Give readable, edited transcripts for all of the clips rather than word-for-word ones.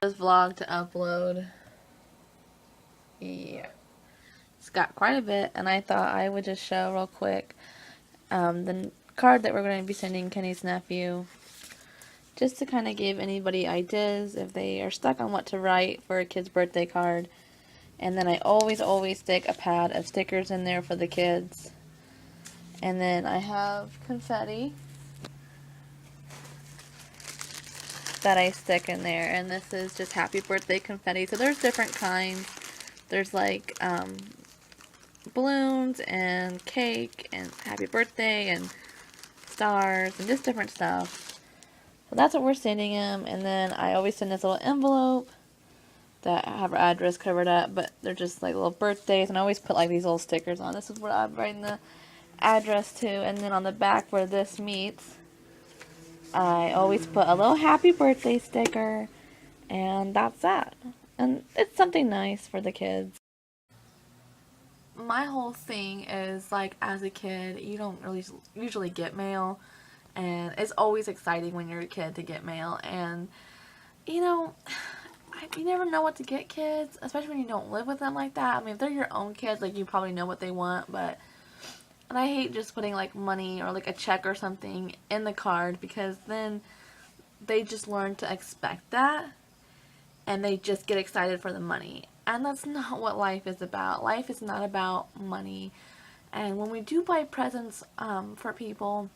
This vlog to upload. Yeah. It's got quite a bit, and I thought I would just show real quick the card that we're going to be sending Kenny's nephew, just to kind of give anybody ideas if they are stuck on what to write for a kid's birthday card. And then I always stick a pad of stickers in there for the kids. And then I have confetti that I stick in there, and this is just happy birthday confetti. So there's different kinds. There's like balloons and cake and happy birthday and stars and just different stuff. So that's what we're sending him. And then I always send this little envelope that have our address covered up, but they're just like little birthdays, and I always put like these little stickers on. This is where I'm writing the address to, and then on the back where this meets, I always put a little happy birthday sticker, and that's that. And it's something nice for the kids. My whole thing is, like, as a kid, you don't really usually get mail, and it's always exciting when you're a kid to get mail, and, you know, you never know what to get kids, especially when you don't live with them like that. I mean, if they're your own kids, like, you probably know what they want, but, and I hate just putting, like, money or, like, a check or something in the card, because then they just learn to expect that, and they just get excited for the money. And that's not what life is about. Life is not about money. And when we do buy presents for people,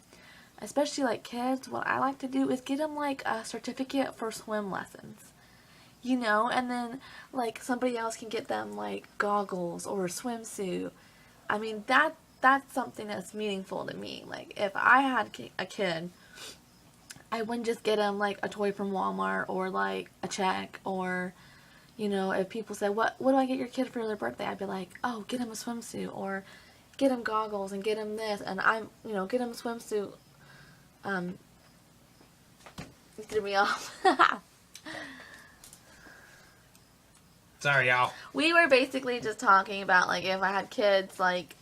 especially like kids, what I like to do is get them like a certificate for swim lessons. You know, and then like somebody else can get them like goggles or a swimsuit. I mean, that's something that's meaningful to me. Like, if I had a kid, I wouldn't just get them like a toy from Walmart or like a check, or, you know, if people say, what do I get your kid for their birthday? I'd be like, oh, get him a swimsuit, or get him goggles, and get him this, and get him a swimsuit. You threw me off. Sorry, y'all. We were basically just talking about, like, if I had kids, like,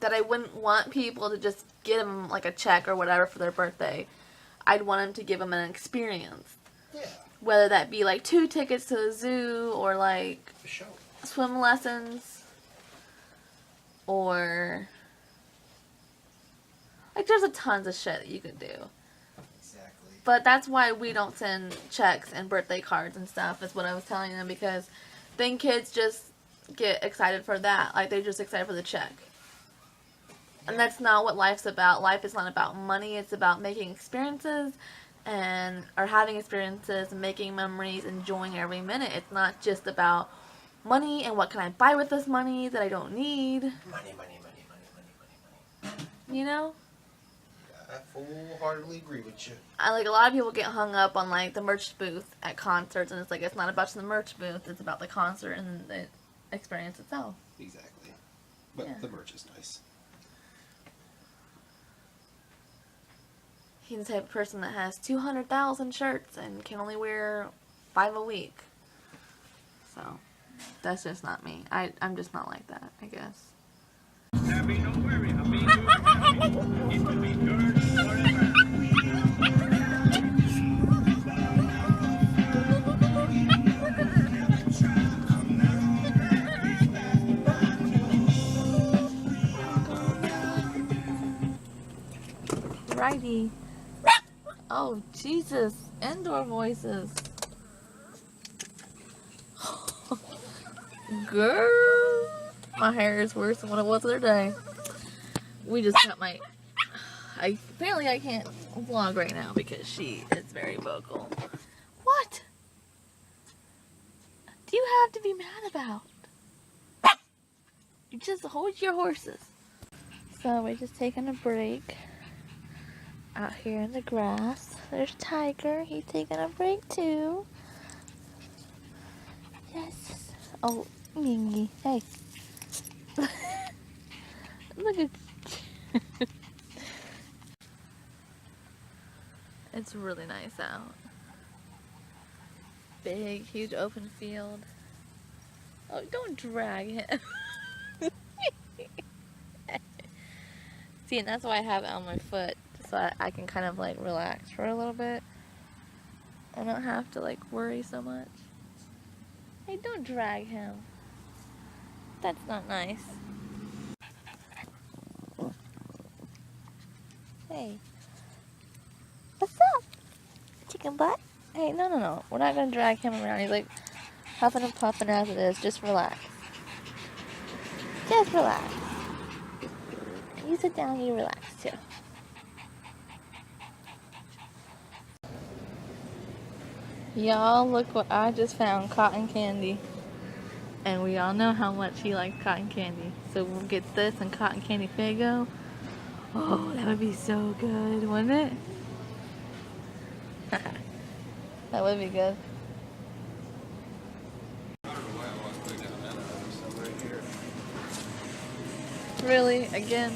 that I wouldn't want people to just get them, like, a check or whatever for their birthday. I'd want them to give them an experience. Yeah. Whether that be, like, 2 tickets to the zoo, or, like, For sure. swim lessons, or, like, there's a tons of shit that you could do. Exactly. But that's why we don't send checks and birthday cards and stuff, is what I was telling them, because then kids just get excited for that. Like, they're just excited for the check. And that's not what life's about. Life is not about money. It's about making experiences, or having experiences and making memories, enjoying every minute. It's not just about money and what can I buy with this money that I don't need. Money. You know? I full-heartedly agree with you. Like, a lot of people get hung up on, like, the merch booth at concerts, and it's like, it's not about the merch booth, it's about the concert and the experience itself. Exactly. But Yeah. The merch is nice. He's the type of person that has 200,000 shirts and can only wear 5 a week. So, that's just not me. I'm just not like that, I guess. Happy, don't worry, I'll be happy. It will be yours forever. Righty. Oh, Jesus. Indoor voices. Girl. My hair is worse than what it was the other day. We just got apparently I can't vlog right now because she is very vocal. What? Do you have to be mad about? You just hold your horses. So we're just taking a break out here in the grass. There's Tiger. He's taking a break too. Yes. Oh, Mingy. Hey. Look at It's really nice out. Big, huge open field. Oh, don't drag him. See, and that's why I have it on my foot, so I can kind of like relax for a little bit. I don't have to like worry so much. Hey, don't drag him. That's not nice. Hey. What's up? Chicken butt? Hey, no. We're not gonna drag him around. He's like huffing and puffing as it is. Just relax. Just relax. You sit down, you relax too. Y'all, look what I just found. Cotton candy. And we all know how much he likes cotton candy. So we'll get this and cotton candy Faygo. Oh, that would be so good, wouldn't it? That would be good. Really? Again?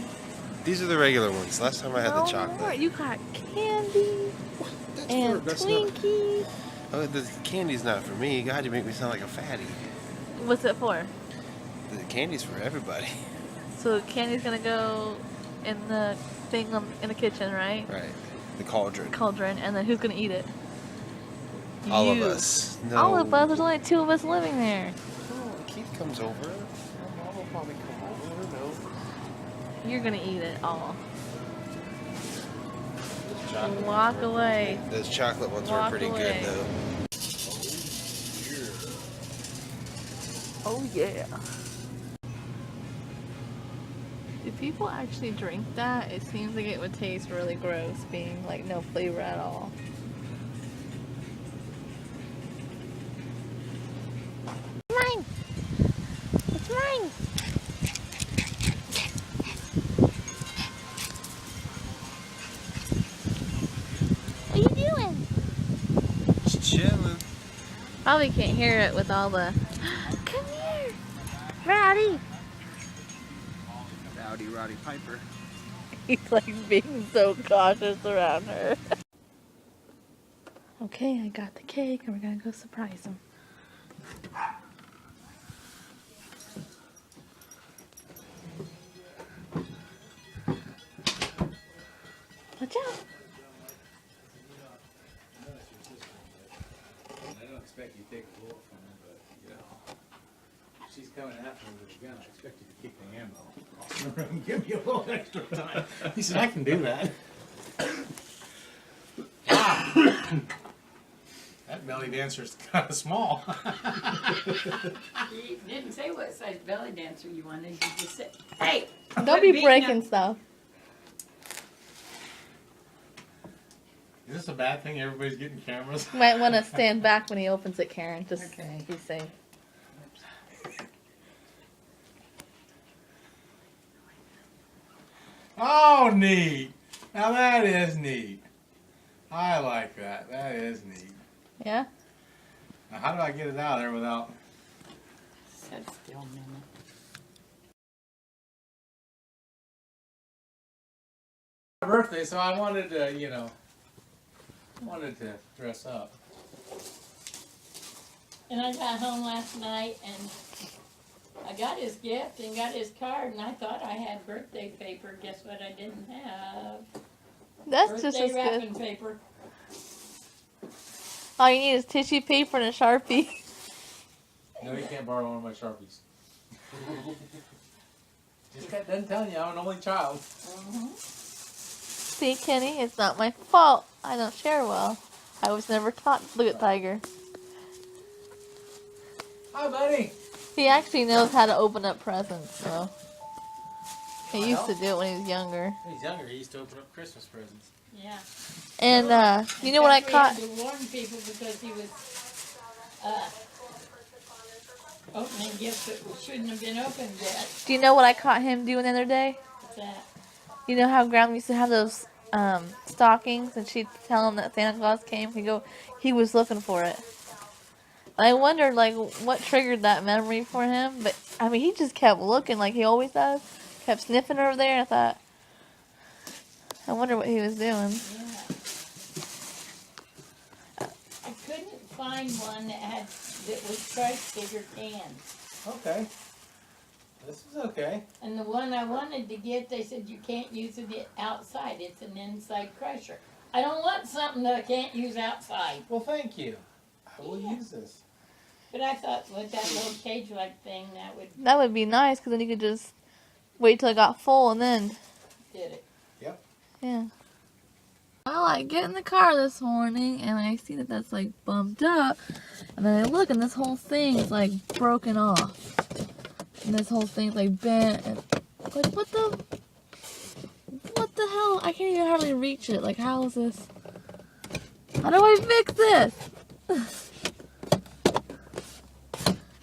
These are the regular ones. Last time I had the chocolate. Lord, you got candy and that's Twinkies. Oh, the candy's not for me. God, you make me sound like a fatty. What's it for? The candy's for everybody. So candy's gonna go in the thing in the kitchen, right? Right. The cauldron. Cauldron, and then who's gonna eat it? All of You. us. No. All of us. There's only 2 of us living there. Oh, Keith comes over. My mom will probably come over. No. You're gonna eat it all. Chocolate. Walk away. Those chocolate ones Walk were pretty away. good, though. Oh yeah. Do people actually drink that? It seems like it would taste really gross, being like no flavor at all. Mine. It's mine. What are you doing? Just chilling. Probably can't hear it with all the. Come here, Rowdy. Rowdy Roddy Piper. He's like being so cautious around her. Okay, I got the cake and we're gonna go surprise him. Watch out. I don't expect you to take a bullet from her, but, you know, if she's coming after me with a gun, I expect you to kick the ammo. Give me a little extra time. He said, I can do that. That belly dancer's kind of small. You didn't say what size belly dancer you wanted. You just said, hey! Don't quit be beating breaking up- stuff. Is this a bad thing? Everybody's getting cameras? You might want to stand back when he opens it, Karen. Just Okay. be safe. Oh, neat. Now that is neat. I like that. That is neat. Yeah? Now, how do I get it out of there without... Sit still a minute. My birthday, so I wanted to, you know, dress up. And I got home last night and I got his gift and got his card and I thought I had birthday paper. Guess what I didn't have? That's just Birthday as good. wrapping paper. All you need is tissue paper and a Sharpie. No, you can't borrow one of my Sharpies. Just got done telling you I'm an only child. See, Kenny, it's not my fault. I don't share well. I was never taught. Look at Tiger. Hi, buddy. He actually knows how to open up presents, so. He used to do it when he was younger. When he's younger, he used to open up Christmas presents. Yeah. And, you know what I In fact, caught? We had to warn people because he was opening gifts that shouldn't have been opened yet. Do you know what I caught him doing the other day? What's that? You know how Grandma used to have those stockings, and she'd tell him that Santa Claus came. He was looking for it. I wondered, like, what triggered that memory for him. But I mean, he just kept looking like he always does. Kept sniffing over there. And I thought, I wonder what he was doing. Yeah. I couldn't find one that was Christ bigger cans. Okay. This is okay. And the one I wanted to get, they said you can't use it outside. It's an inside crusher. I don't want something that I can't use outside. Well, thank you. I will Yeah. use this. But I thought with that little cage-like thing, that would That would be nice, because then you could just wait till it got full and then, did it. yeah. Well, I get in the car this morning and I see that that's like bumped up. And then I look and this whole thing's like broken off. And this whole thing's like bent. And like, what the hell? I can't even hardly reach it. Like, how is this? How do I fix this?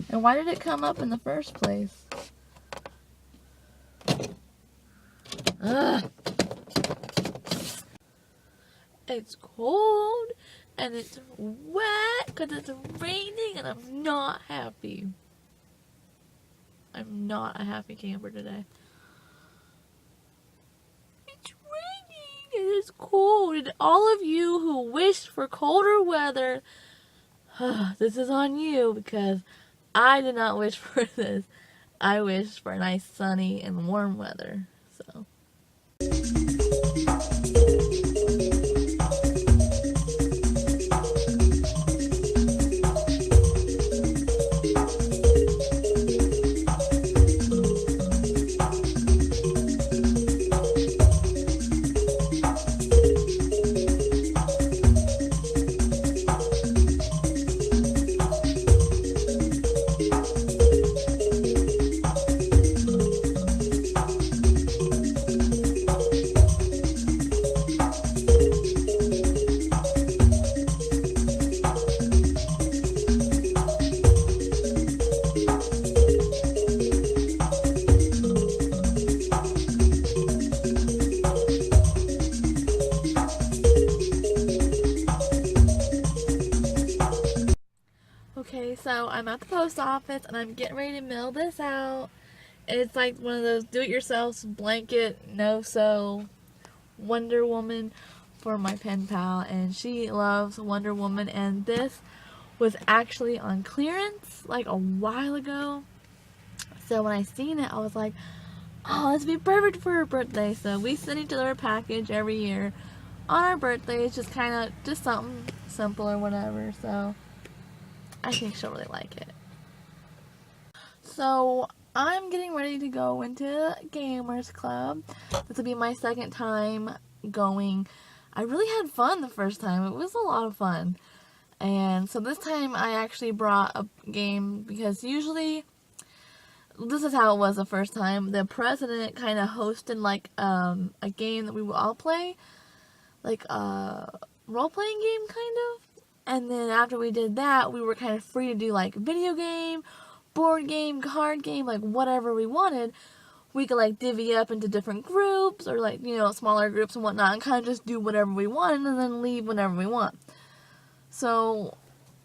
And why did it come up in the first place? Ugh. It's cold and it's wet because it's raining and I'm not happy. I'm not a happy camper today. It's raining and it's cold, and all of you who wished for colder weather, this is on you, because I did not wish for this. I wished for nice sunny and warm weather. So okay, so I'm at the post office and I'm getting ready to mail this out. It's like one of those do-it-yourself blanket no-sew Wonder Woman for my pen pal, and she loves Wonder Woman, and this was actually on clearance like a while ago. So when I seen it, I was like, oh, this would be perfect for her birthday. So we send each other a package every year on our birthday. It's just kind of just something simple or whatever. So I think she'll really like it. So I'm getting ready to go into Gamers Club. This will be my second time going. I really had fun the first time. It was a lot of fun. And so this time I actually brought a game, because usually, this is how it was the first time. The president kind of hosted like a game that we would all play. Like a role-playing game kind of. And then after we did that, we were kind of free to do like video game, board game, card game, like whatever we wanted. We could like divvy up into different groups, or like, you know, smaller groups and whatnot, and kind of just do whatever we wanted and then leave whenever we want. So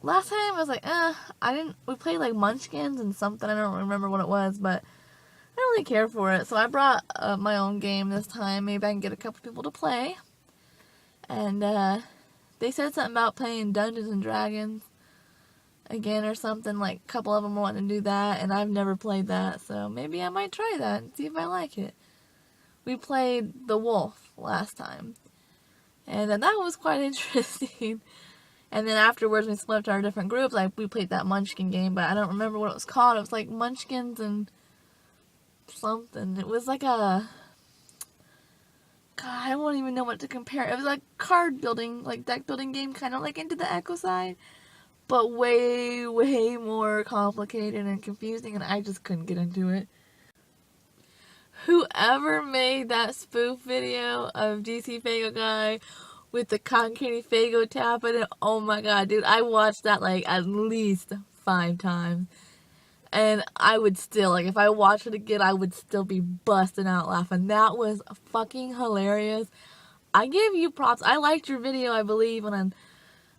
last time I was like, we played like Munchkins and something, I don't remember what it was, but I don't really care for it. So I brought my own game this time. Maybe I can get a couple people to play. And they said something about playing Dungeons and Dragons again or something. Like a couple of them wanting to do that, and I've never played that, so maybe I might try that and see if I like it. We played The Wolf last time, and that was quite interesting. And then afterwards we split up to our different groups. Like we played that Munchkin game, but I don't remember what it was called. It was like Munchkins and something. It was like a, God, I won't even know what to compare. It was like card building, like deck building game, kind of like Into the Echo side, but way, way more complicated and confusing, and I just couldn't get into it. Whoever made that spoof video of DC Fago guy with the cotton candy Fago tap in it, oh my god, dude, I watched that like at least 5 times. And I would still, like, if I watched it again, I would still be busting out laughing. That was fucking hilarious. I give you props. I liked your video, I believe, and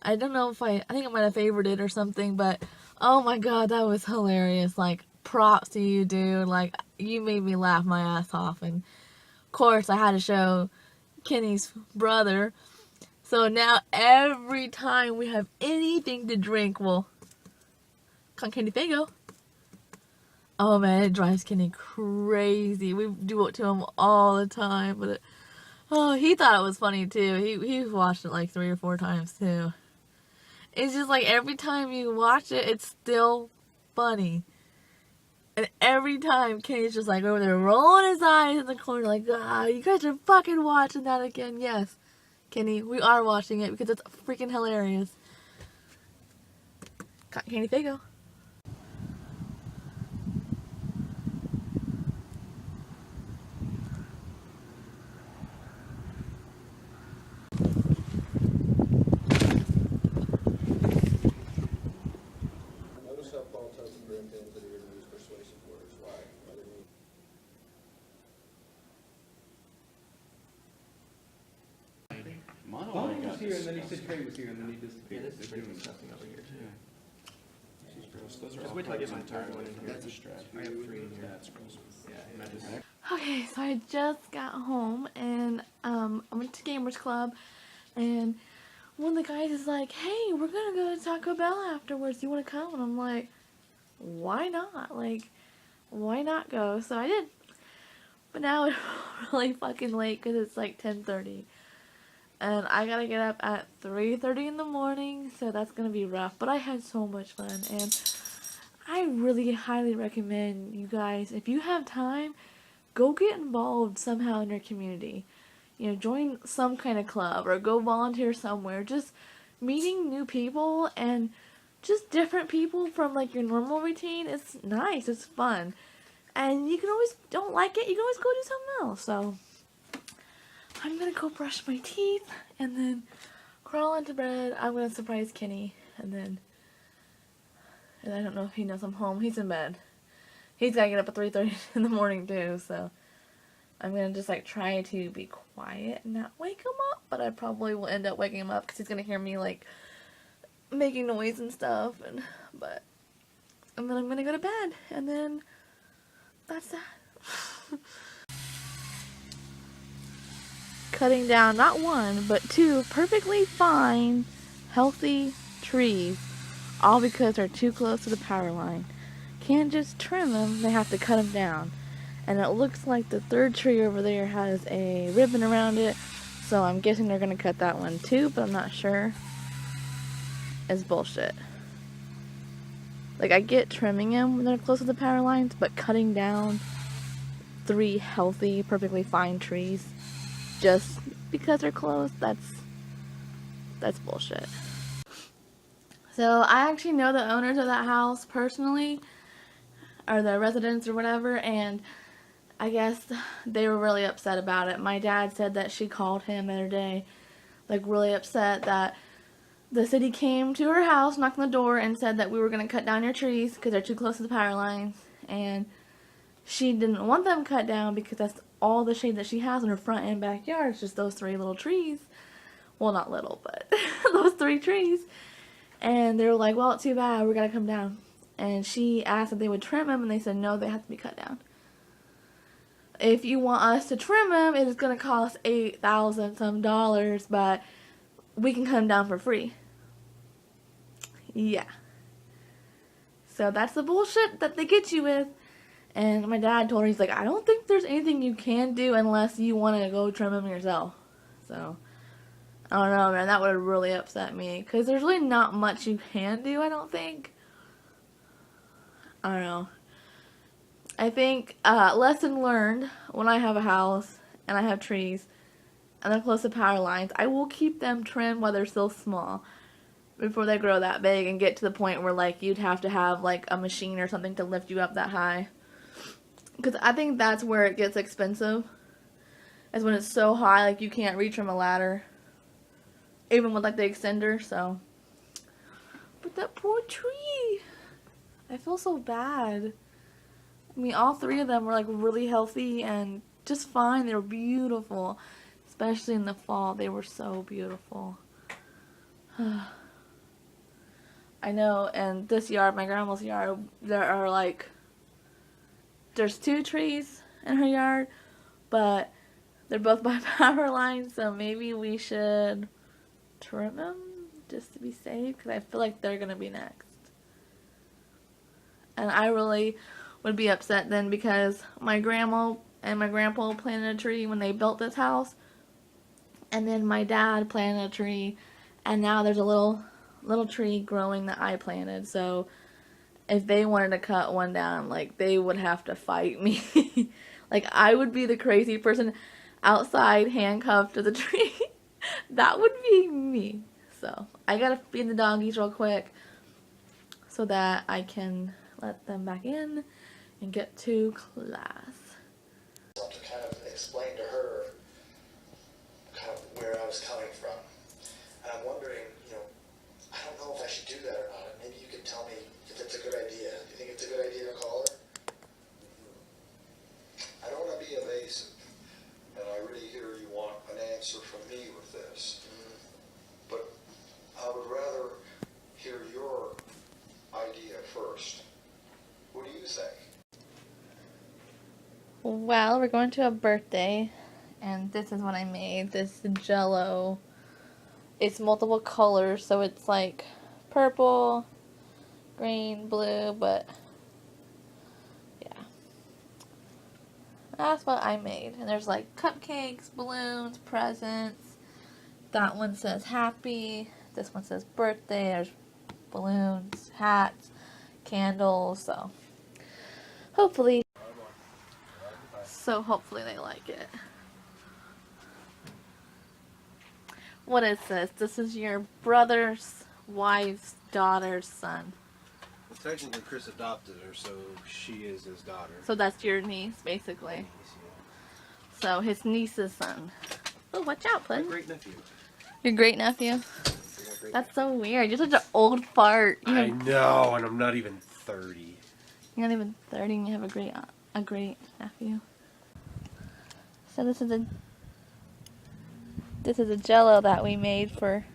I don't know if I think I might have favorited it or something, but oh my god, that was hilarious. Like, props to you, dude. Like, you made me laugh my ass off. And of course, I had to show Kenny's brother. So now every time we have anything to drink, well, cotton candy Fago. Oh man, it drives Kenny crazy. We do it to him all the time, but he thought it was funny too. He watched it like 3 or 4 times too. it's just like every time you watch it, it's still funny. And every time Kenny's just like over there rolling his eyes in the corner like, ah, you guys are fucking watching that again. Yes, Kenny, we are watching it because it's freaking hilarious. Got Kenny Fago. Notice how Paul tells the grandparents that he doesn't use persuasive words. Why? Why didn't he? Bonnie was here, and then he said Trey was here, and then he disappeared. Yeah, this is disgusting over here too. She's gross. Those are just wait till I get my entire one in here. That's a stretch. I have 3 in here. That's gross. Yeah, and I just. Okay, so I just got home and I went to Gamers Club, and one of the guys is like, "Hey, we're gonna go to Taco Bell afterwards. Do you want to come?" And I'm like, "Why not? Like, why not go?" So I did. But now it's really fucking late because it's like 10:30. And I gotta get up at 3:30 in the morning, so that's gonna be rough. But I had so much fun, and I really highly recommend you guys, if you have time, go get involved somehow in your community. You know, join some kind of club or go volunteer somewhere. Just meeting new people and just different people from like your normal routine. It's nice, it's fun. And you can always, don't like it, you can always go do something else. So I'm gonna go brush my teeth and then crawl into bed. I'm gonna surprise Kenny and I don't know if he knows I'm home. He's in bed. He's gotta get up at 3:30 in the morning too, so I'm gonna just like try to be quiet and not wake him up, but I probably will end up waking him up because he's gonna hear me like making noise and stuff, and then I'm gonna go to bed, and then that's that. Cutting down not 1 but 2 perfectly fine, healthy trees, all because they're too close to the power line. Can't just trim them, they have to cut them down. And it looks like the 3rd tree over there has a ribbon around it, so I'm guessing they're gonna cut that one too, but I'm not sure. It's bullshit. Like, I get trimming them when they're close to the power lines, but cutting down 3 healthy, perfectly fine trees just because they're close, that's bullshit. So I actually know the owners of that house personally, or the residents or whatever, and I guess they were really upset about it. My dad said that she called him the other day, like really upset that the city came to her house, knocked on the door, and said that we were going to cut down your trees because they're too close to the power lines, and she didn't want them cut down because that's all the shade that she has in her front and backyard. It's just those 3 little trees. Well, not little, but those 3 trees. And they were like, well, too bad, we gotta come down. And she asked if they would trim them, and they said no, they have to be cut down. If you want us to trim them, it is gonna cost $8,000 some dollars, but we can cut them down for free. Yeah. So that's the bullshit that they get you with. And my dad told her, he's like, I don't think there's anything you can do unless you want to go trim them yourself. So, I don't know, man, that would have really upset me. Because there's really not much you can do, I don't think. I don't know. I think, lesson learned, when I have a house and I have trees and they're close to power lines, I will keep them trimmed while they're still small before they grow that big and get to the point where, like, you'd have to have, like, a machine or something to lift you up that high. Because I think that's where it gets expensive, is when it's so high, like, you can't reach from a ladder, even with, like, the extender, so. But that poor tree, I feel so bad. I mean, all 3 of them were, like, really healthy and just fine. They were beautiful, especially in the fall. They were so beautiful. I know, and this yard, my grandma's yard, there are, like, there's 2 trees in her yard, but they're both by power lines, so maybe we should trim them just to be safe, because I feel like they're going to be next. And I really would be upset then, because my grandma and my grandpa planted a tree when they built this house, and then my dad planted a tree, and now there's a little little tree growing that I planted. So if they wanted to cut one down, like, they would have to fight me. Like, I would be the crazy person outside handcuffed to the tree. That would be me. So I gotta feed the doggies real quick so that I can let them back in and get to class. To kind of explain to her kind of where I was coming from. And I'm wondering, I don't know if I should do that or not. Maybe you can tell me if it's a good idea. Do you think it's a good idea to call her? I don't want to be evasive, and I really hear you want an answer from me with this. But I would rather hear your idea first. What do you think? Well, we're going to a birthday, and this is what I made. This Jell-O. It's multiple colors, so it's like purple, green, blue, but yeah. That's what I made. And there's like cupcakes, balloons, presents. That one says happy. This one says birthday. There's balloons, hats, candles, so hopefully they like it. What is this? This is your brother's wife's daughter's son. Well, technically, Chris adopted her, so she is his daughter. So that's your niece, basically. So his niece's son. Oh, watch out, My Flynn. great nephew. Your great nephew. That's so weird. You're such an old fart. I know, and I'm not even 30. You're not even 30 and you have a great nephew. So this is a Jell-O that we made for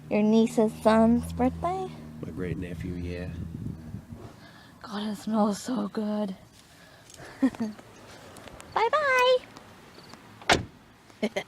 your niece's son's birthday. My great nephew, yeah. God, it smells so good. Bye bye.